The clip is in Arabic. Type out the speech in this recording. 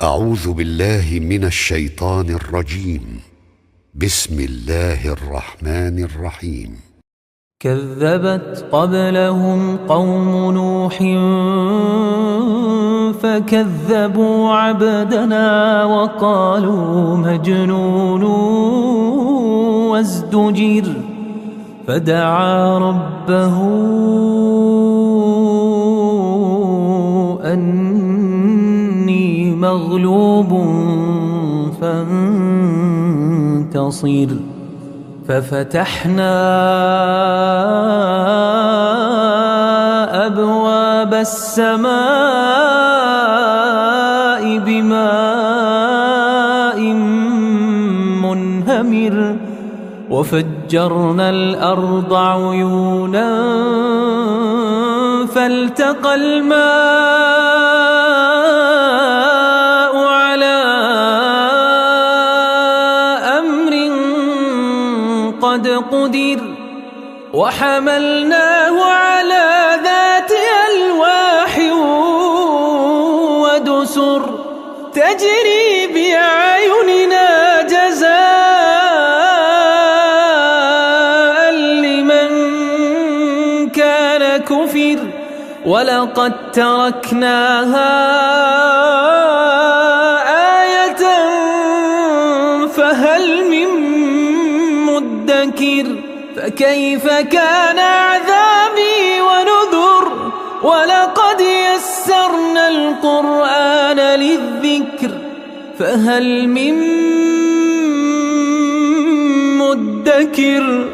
أعوذ بالله من الشيطان الرجيم. بسم الله الرحمن الرحيم. كذبت قبلهم قوم نوح فكذبوا عبدنا وقالوا مجنون وازدجر فدعا ربه أني مغلوب فانتصر ففتحنا أبواب السماء بماء منهمر وفجرنا الأرض عيونا فالتقى الماء على أمر قد قدر وحملناه على ذات ألواح ودسر تجري بأعيننا جزاء لمن كان كفر ولقد تركناها آية فهل من مدكر فكيف كان عذابي ونذر ولقد يسرنا القرآن للذكر فهل من مدكر